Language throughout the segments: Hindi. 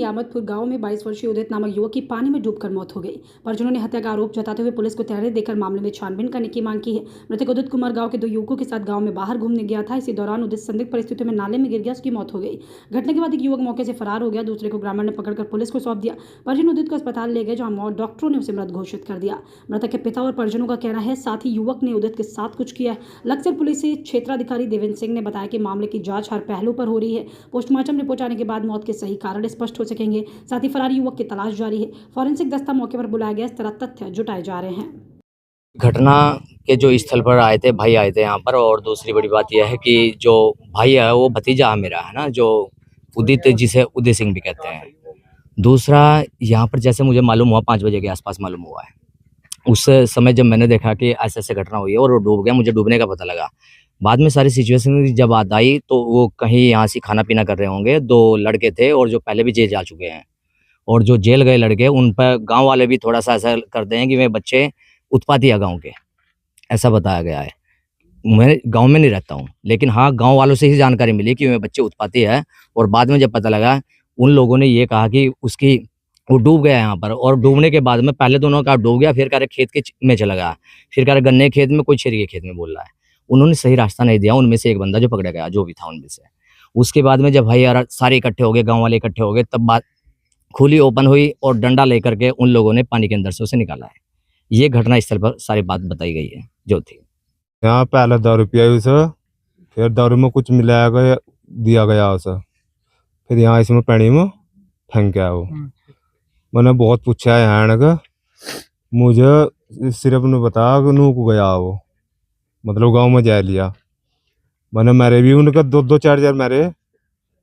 नियामतपुर गांव में 22 वर्षीय उदित नामक युवक की पानी में डूबकर मौत हो गई। परिजनों ने हत्या का आरोप जताते हुए पुलिस को तहरीर देकर मामले में छानबीन करने की मांग की है। मृतक उदित कुमार गांव के 2 युवकों के साथ गांव में बाहर घूमने गया था। इसी दौरान उदित संदिग्ध परिस्थितियों में नाले में गिर गया, उसकी मौत हो गई। घटना के बाद एक युवक मौके से फरार हो गया, दूसरे को ग्रामीण ने पकड़कर पुलिस को सौंप दिया। परिजन उदित को अस्पताल ले गए, जहां डॉक्टरों ने उसे मृत घोषित कर दिया। मृतक के पिता और परिजनों का कहना है साथ ही युवक ने उदित के साथ कुछ किया है। लक्सर पुलिस से क्षेत्राधिकारी देवेंद्र सिंह ने बताया कि मामले की जांच हर पहलू पर हो रही है। पोस्टमार्टम रिपोर्ट आने के बाद मौत के सही कारण स्पष्ट हो सकेंगे। साथ ही फरार युवक की तलाश जारी है। फॉरेंसिक दस्ता मौके पर बुलाया गया, इस तरह तथ्य जुटाए जा रहे हैं। घटना के जो स्थल पर आए थे, भाई आए थे यहाँ पर। और दूसरी बड़ी बात यह है कि जो भाई है वो भतीजा मेरा है ना, जो उदित, जिसे उदय सिंह भी कहते हैं। दूसरा, यहाँ पर जैसे मुझे मालूम हुआ 5 बजे के आसपास मालूम हुआ है। उस समय जब मैंने देखा कि ऐसे ऐसे घटना हुई है और वो डूब गया, मुझे डूबने का पता लगा। बाद में सारी सिचुएशन जब बात आई तो वो कहीं यहाँ से खाना पीना कर रहे होंगे। 2 लड़के थे और जो पहले भी जेल जा चुके हैं, और जो जेल गए लड़के, उन पर गांव वाले भी थोड़ा सा ऐसा करते हैं कि वे बच्चे उत्पाती है गांव के, ऐसा बताया गया है। मैं गांव में नहीं रहता हूं, लेकिन हाँ, गांव वालों से ही जानकारी मिली कि वे बच्चे उत्पाती है। और बाद में जब पता लगा, उन लोगों ने ये कहा कि उसकी वो डूब गया यहाँ पर। और डूबने के बाद में पहले दोनों का डूब गया, फिर कह रहे खेत के में चला गया, फिर कह रहे गन्ने खेत में, कोई छेरी के खेत में बोल रहा है। उन्होंने सही रास्ता नहीं दिया। उनमें से एक बंदा जो पकड़ा गया, जो भी था उनमें से। उसके बाद में जब भाई यार सारे इकट्ठे हो गए, गाँव वाले इकट्ठे हो गए, तब बात खुली ओपन हुई और डंडा लेकर के उन लोगों ने पानी के अंदर से उसे निकाला है। ये घटना स्थल पर सारी बात बताई गई है जो थी। यहाँ पहले दारू पिया उसे, फिर दारू में कुछ मिलाया गया, दिया गया उसे, फिर यहाँ इसमें पानी में फेंक गया वो। मैंने बहुत पूछा है यहाँ का, मुझे सिर्फ ने बताया कि नूक गया वो, मतलब गांव में जा लिया। मैंने मेरे भी उनका 2-2 4 मेरे,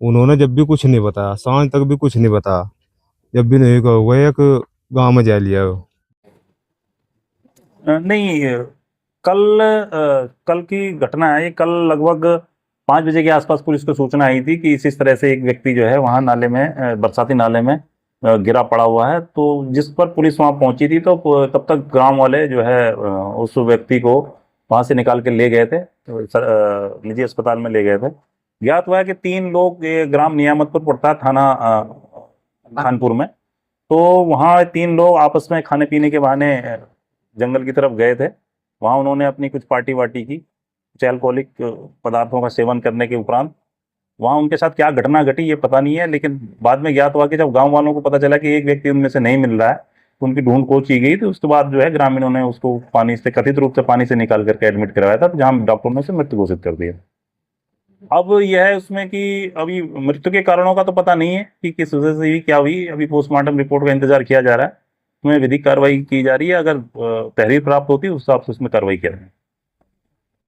उन्होंने जब भी कुछ नहीं बताया, सांझ तक भी कुछ नहीं बताया, जब भी नहीं कहोगे एक गांव में जा लिया वो। नहीं, कल की घटना है ये। कल लगभग 5 बजे के आसपास पुलिस को सूचना आई थी कि इस तरह से एक व्यक्ति जो है वहाँ नाले में, बरसाती नाले में गिरा पड़ा हुआ है। तो जिस पर पुलिस वहाँ पहुंची थी, तो तब तक ग्राम वाले जो है उस व्यक्ति को वहाँ से निकाल के ले गए थे, निजी अस्पताल में ले गए थे। ज्ञात हुआ है कि 3 लोग, ये ग्राम नियामतपुर पड़ता है, थाना खानपुर में। तो वहाँ 3 लोग आपस में खाने पीने के बहाने जंगल की तरफ गए थे। वहाँ उन्होंने अपनी कुछ पार्टी वार्टी की, कुछ अल्कोहलिक पदार्थों का सेवन करने के उपरांत वहाँ उनके साथ क्या घटना घटी ये पता नहीं है। लेकिन बाद में ज्ञात हुआ कि जब गांव वालों को पता चला कि एक व्यक्ति उनमें से नहीं मिल रहा है, तो उनकी ढूंढ खोज की गई। तो उसके बाद जो है ग्रामीणों ने उसको पानी से, कथित रूप से पानी से निकाल करके एडमिट करवाया था, जहाँ डॉक्टरों ने उसे मृत घोषित कर दिया। अब यह है उसमें कि अभी मृत्यु के कारणों का तो पता नहीं है कि किस वजह से हुई, क्या हुई। अभी पोस्टमार्टम रिपोर्ट का इंतजार किया जा रहा है, उसमें विधिक कार्रवाई की जा रही है। अगर तहरीर प्राप्त होती है उस हिसाब से उसमें कार्रवाई किया जाए।